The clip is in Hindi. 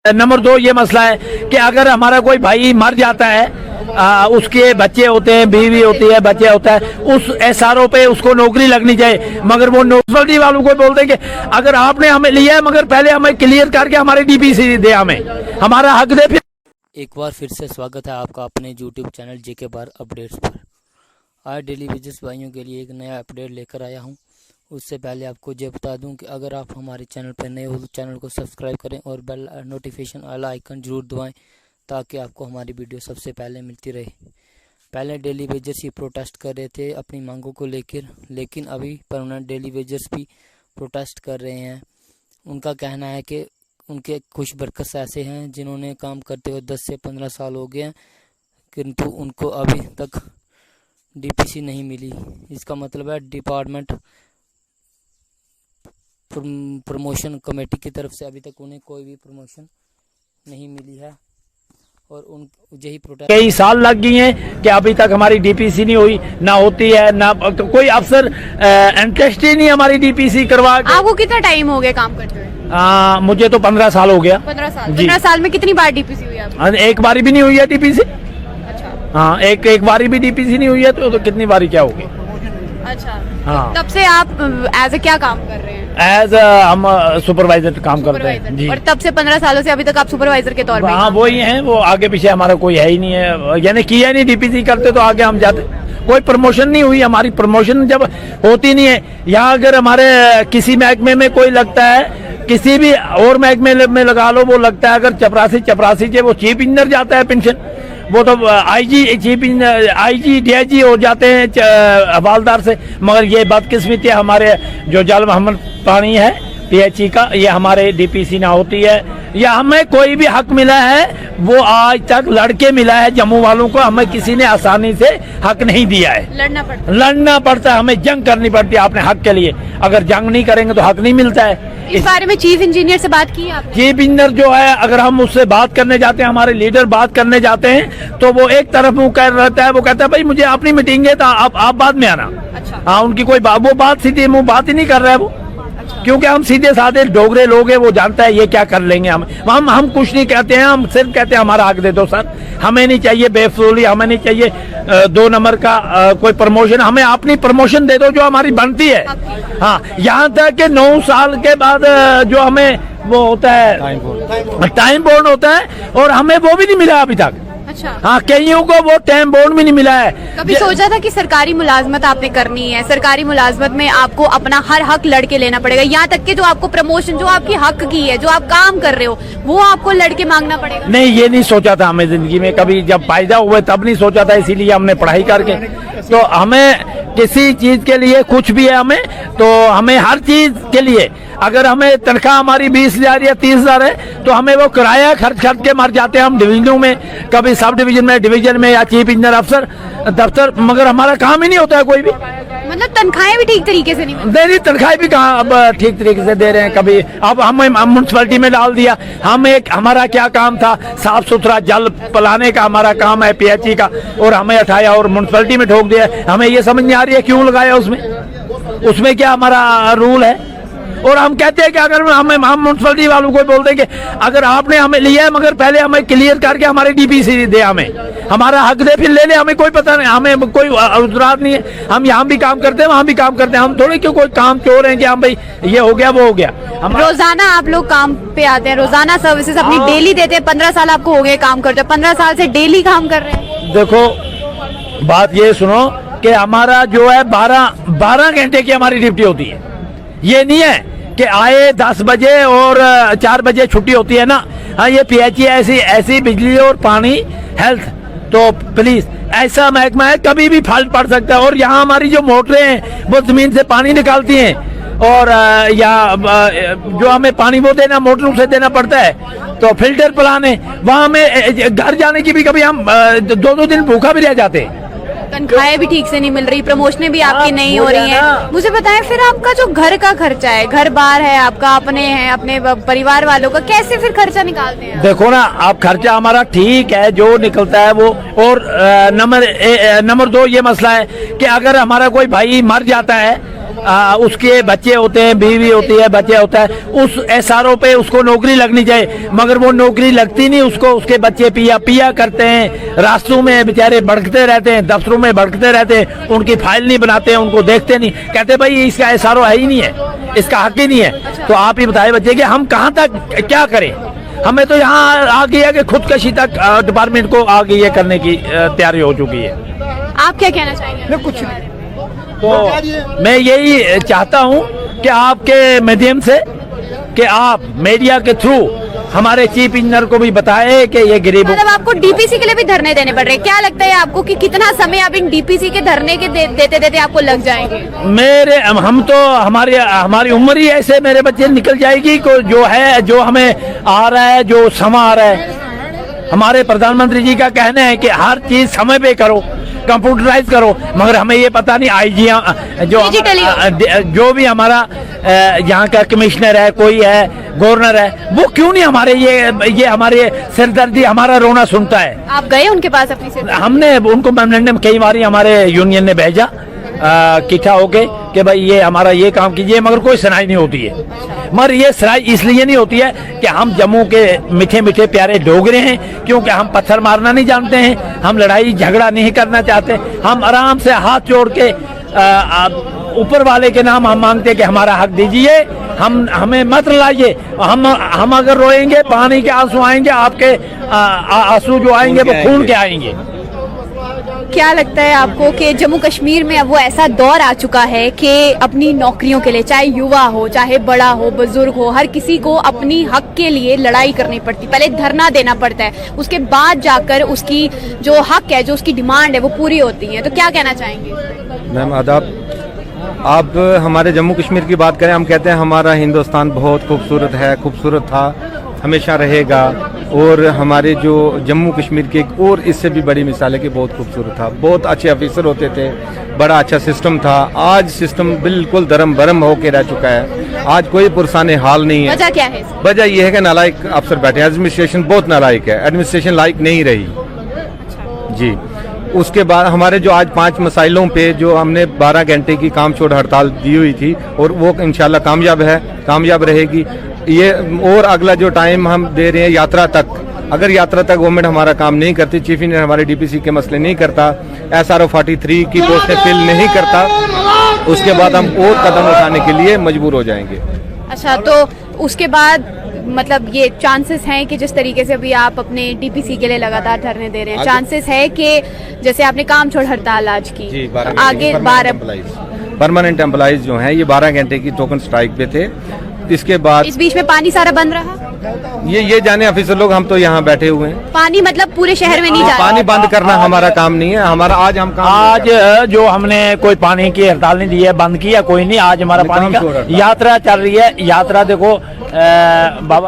नंबर 2 ये मसला है कि अगर हमारा कोई भाई मर जाता है, उसके बच्चे होते हैं, बीवी होती है, बच्चे होता है, उस एसआरओ पे उसको नौकरी लगनी चाहिए। मगर वो म्युनिसिपलिटी वालों को बोलते हैं कि अगर आपने हमें लिया है मगर पहले हमें क्लियर करके हमारे डीपीसी दे, हमें हमारा हक दे। फिर एक बार फिर से स्वागत है आपका अपने यूट्यूब चैनल जेके बार अपडेट्स पर। आज डेली वेजेस भाइयों के लिए एक नया अपडेट लेकर आया हूं। उससे पहले आपको ये बता दूं कि अगर आप हमारे चैनल पर नए हो तो चैनल को सब्सक्राइब करें और बेल नोटिफिकेशन वाला आइकन जरूर दबाएं ताकि आपको हमारी वीडियो सबसे पहले मिलती रहे। पहले डेली वेजर्स ही प्रोटेस्ट कर रहे थे अपनी मांगों को लेकर, लेकिन अभी परमानेंट डेली वेजर्स भी प्रोटेस्ट कर रहे हैं। उनका कहना है कि उनके कुछ वर्कर्स ऐसे हैं जिन्होंने काम करते हुए 10 से 15 साल हो गए हैं, किंतु उनको अभी तक डीपीसी नहीं मिली। इसका मतलब है डिपार्टमेंट प्रमोशन कमेटी की तरफ से अभी तक उन्हें कोई भी प्रमोशन नहीं मिली है और उन यही प्रोटेस्ट कई साल लग गई हैं कि अभी तक हमारी डीपीसी नहीं हुई, ना होती है, ना कोई अफसर इंटरेस्ट ही नहीं हमारी डीपीसी करवा। आपको कितना टाइम हो गया काम करते हुए? मुझे तो 15 साल हो गया। 15 साल। 15 साल में कितनी बार डीपीसी हुई आपकी? एक बारी भी नहीं हुई है डीपीसी। अच्छा। हाँ, एक बारी भी डीपीसी नहीं हुई है तो कितनी बारी क्या होगी। अच्छा। हाँ। तब से आप एज ए क्या काम कर रहे हैं? एज हम सुपरवाइजर काम करते हैं जी। और तब से 15 सालों से अभी तक आप सुपरवाइजर के तौर पे? हाँ, वो ही हैं, वो आगे पीछे हमारा कोई है ही नहीं है, यानी किया नहीं। डीपीसी करते तो आगे हम जाते। कोई प्रमोशन नहीं हुई हमारी। प्रमोशन जब होती नहीं है यहाँ, अगर हमारे किसी महकमे में कोई लगता है, किसी भी और महकमे में लगा लो, वो लगता है अगर चपरासी से वो चीफ इंजीनियर जाता है पेंशन, वो तो आईजी डीआईजी हो जाते हैं हवालदार से। मगर ये बदकिस्मती है हमारे जो जल मोहम्मद पानी है पीएचई का, ये हमारे डीपीसी ना होती है या हमें कोई भी हक मिला है वो आज तक लड़के मिला है। जम्मू वालों को हमें किसी ने आसानी से हक नहीं दिया है। लड़ना पड़ता है, हमें जंग करनी पड़ती है अपने हक के लिए। अगर जंग नहीं करेंगे तो हक नहीं मिलता है। इस बारे में चीफ इंजीनियर से बात की आपने? चीफ इंजीनियर जो है, अगर हम उससे बात करने जाते हैं, हमारे लीडर बात करने जाते हैं तो वो एक तरफ मुंह कर रहता है। वो कहता है भाई मुझे अपनी मीटिंग है तो आप बाद में आना। अच्छा। हाँ, उनकी कोई वो बात सीधे मुंह बात ही नहीं कर रहा है वो। अच्छा। क्योंकि हम सीधे साधे डोगरे लोग हैं, वो जानता है ये क्या कर लेंगे। हम कुछ नहीं कहते हैं, हम सिर्फ कहते हैं हमारा हक दे दो सर। हमें नहीं चाहिए बेफजूली, हमें नहीं चाहिए 2 नंबर का कोई प्रमोशन। हमें अपनी प्रमोशन दे दो जो हमारी बनती है। हाँ, यहाँ तक कि 9 साल के बाद जो हमें वो होता है टाइम बोर्ड होता है और हमें वो भी नहीं मिला अभी तक। अच्छा। हाँ, कईयों को वो टाइम बोर्ड भी नहीं मिला है। कभी सोचा था कि सरकारी मुलाजमत आपने करनी है, सरकारी मुलाजमत में आपको अपना हर हक लड़के लेना पड़ेगा, यहाँ तक कि जो आपको प्रमोशन जो आपकी हक की है, जो आप काम कर रहे हो, वो आपको लड़के मांगना पड़ेगा? नहीं, ये नहीं सोचा था हमें जिंदगी में कभी। जब पैदा हुए तब नहीं सोचा था, इसीलिए हमने पढ़ाई करके तो हमें किसी चीज के लिए कुछ भी है हमें, तो हमें हर चीज के लिए अगर हमें तनख्वाह हमारी 20,000 या 30,000 है तो हमें वो किराया खर्च के मर जाते हैं हम डिवीजनों में, कभी सब डिवीजन में या चीफ इंजीनियर अफसर दफ्तर, मगर हमारा काम ही नहीं होता है कोई भी। मतलब तनख्वाहें भी ठीक तरीके से नहीं मिलती? नहीं, तनख्वाहें भी कहाँ अब ठीक तरीके से दे रहे हैं। कभी अब हमें म्युनिसिपलिटी में डाल दिया। हमारा क्या काम था, साफ सुथरा जल पिलाने का हमारा काम है पीएचई का, और हमें उठाया और म्युनिसिपलिटी में ठोक दिया। हमें ये समझ नहीं आ रही है क्यों लगाया उसमें क्या हमारा रूल है। और हम कहते हैं कि अगर हम म्युनिसिपलिटी वालों को बोलते हैं कि अगर आपने हमें लिया है मगर पहले हमें क्लियर करके हमारे डीपीसी दे, हमें हमारा हक दे, फिर ले ले। हमें कोई पता नहीं, हमें कोई उजरात नहीं है। हम यहाँ भी काम करते हैं, वहाँ भी काम करते हैं। हम थोड़े क्यों कोई काम चोर हैं कि हम भाई ये हो गया वो हो गया। रोजाना आप लोग काम पे आते हैं, रोजाना सर्विसेज अपनी डेली देते हैं। 15 साल आपको हो गए काम करते हैं, 15 साल से डेली काम कर रहे हैं। देखो, बात ये सुनो कि हमारा जो है 12 घंटे की हमारी ड्यूटी होती है। ये नहीं है कि आए 10 बजे और 4 बजे छुट्टी होती है ना। हाँ, ये पीएचई ऐसी बिजली और पानी हेल्थ, तो प्लीज ऐसा महकमा है, कभी भी फाल्ट पड़ सकता है। और यहाँ हमारी जो मोटरें हैं वो जमीन से पानी निकालती हैं, और जो हमें पानी वो देना मोटरों से देना पड़ता है, तो फिल्टर पिलाने वहाँ हमें घर जाने की भी कभी हम 2-2 दिन भूखा भी रह जाते हैं। तनख्वाहें भी ठीक से नहीं मिल रही, प्रमोशनें भी आपकी नहीं हो रही हैं। मुझे बताएं फिर आपका जो घर का खर्चा है, घर बार है आपका, अपने परिवार वालों का, कैसे फिर खर्चा निकालते हैं? देखो ना, आप खर्चा हमारा ठीक है जो निकलता है वो। और नंबर 2 ये मसला है कि अगर हमारा कोई भाई मर जाता है, उसके बच्चे होते हैं, बीवी होती है, बच्चे होता है, उस SRO पे उसको नौकरी लगनी चाहिए, मगर वो नौकरी लगती नहीं उसको। उसके बच्चे पिया करते हैं, रास्तों में बेचारे भड़कते रहते हैं, दफ्तरों में भड़कते रहते हैं, उनकी फाइल नहीं बनाते हैं, उनको देखते नहीं, कहते भाई इसका SRO है ही नहीं है, इसका हक ही नहीं है। तो आप ही बताए बच्चे कि हम कहाँ तक क्या करें। हमें तो यहाँ आ गई है कि खुदकशी तक डिपार्टमेंट को आ गई है करने की तैयारी हो चुकी है। आप क्या कहना चाहेंगे? कुछ तो मैं यही चाहता हूँ कि आपके माध्यम से कि आप मीडिया के थ्रू हमारे चीफ इंजीनियर को भी बताएं कि ये गरीबों, मतलब आपको डीपीसी के लिए भी धरने देने पड़ रहे हैं। क्या लगता है आपको कि कितना समय आप इन डीपीसी के धरने के देते देते आपको लग जाएंगे? हम तो हमारी उम्र ही ऐसे, मेरे बच्चे निकल जाएगी को जो है, जो हमें आ रहा है, जो समय आ रहा है। हमारे प्रधानमंत्री जी का कहना है कि हर चीज समय पे करो, कंप्यूटराइज करो, मगर हमें ये पता नहीं आईजी जो भी हमारा यहाँ का कमिश्नर है, कोई है, गवर्नर है, वो क्यों नहीं हमारे ये हमारे सिरदर्दी, हमारा रोना सुनता है। आप गए उनके पास अपनी से? हमने उनको मेमोरेंडम कई बार हमारे यूनियन ने भेजा इकट्ठा होके कि भाई ये हमारा ये काम कीजिए, मगर कोई सुनाई नहीं होती है। मगर ये सुनाई इसलिए नहीं होती है कि हम जम्मू के मीठे मीठे प्यारे डोगरे हैं, क्योंकि हम पत्थर मारना नहीं जानते हैं, हम लड़ाई झगड़ा नहीं करना चाहते। हम आराम से हाथ जोड़ के ऊपर वाले के नाम हम मांगते हैं कि हमारा हक दीजिए, हमें मत लाइए। हम अगर रोएंगे, पानी के आंसू आएंगे, आपके आंसू जो आएंगे वो खून के आएंगे। क्या लगता है आपको कि जम्मू कश्मीर में अब वो ऐसा दौर आ चुका है कि अपनी नौकरियों के लिए, चाहे युवा हो, चाहे बड़ा हो, बुजुर्ग हो, हर किसी को अपनी हक के लिए लड़ाई करनी पड़ती, पहले धरना देना पड़ता है, उसके बाद जाकर उसकी जो हक है, जो उसकी डिमांड है, वो पूरी होती है। तो क्या कहना चाहेंगे? मैम आदाब। आप हमारे जम्मू कश्मीर की बात करें, हम कहते हैं हमारा हिंदुस्तान बहुत खूबसूरत है, खूबसूरत था, हमेशा रहेगा। और हमारे जो जम्मू कश्मीर की एक और इससे भी बड़ी मिसाल है कि बहुत खूबसूरत था, बहुत अच्छे ऑफिसर होते थे, बड़ा अच्छा सिस्टम था। आज सिस्टम बिल्कुल दरम बरम होके रह चुका है, आज कोई पुरसाने हाल नहीं है। वजह क्या है? वजह यह है कि नालायक अफसर बैठे हैं, एडमिनिस्ट्रेशन बहुत नालायक है, एडमिनिस्ट्रेशन लायक नहीं रही जी। उसके बाद हमारे जो आज 5 मसाइलों पे जो हमने 12 घंटे की काम छोड़ हड़ताल दी हुई थी, और वो इंशाल्लाह कामयाब रहेगी। ये और अगला जो टाइम हम दे रहे हैं यात्रा तक, अगर यात्रा तक गवर्नमेंट हमारा काम नहीं करती, चीफ इंजीनियर हमारे डीपीसी के मसले नहीं करता, SRO 43 की पोस्टें फिल नहीं करता, उसके बाद हम और कदम उठाने के लिए मजबूर हो जाएंगे। अच्छा, तो उसके बाद मतलब ये चांसेस हैं कि जिस तरीके से अभी आप अपने डीपीसी के लिए लगातार धरने दे रहे हैं, चांसेस है कि जैसे आपने काम छोड़ हड़ताल आज की, जी, तो आगे परमानेंट एम्प्लॉइज जो हैं ये 12 घंटे की टोकन स्ट्राइक पे थे। इसके बाद इस बीच में पानी सारा बंद रहा। ये जाने ऑफिसर लोग, हम तो यहाँ बैठे हुए हैं। पानी मतलब पूरे शहर में नहीं जा रहा? पानी बंद करना हमारा काम नहीं है, हमारा आज जो हमने कोई पानी की हड़ताल नहीं दी है, बंद किया कोई नहीं। आज हमारा पानी का यात्रा चल रही है। यात्रा देखो बाबा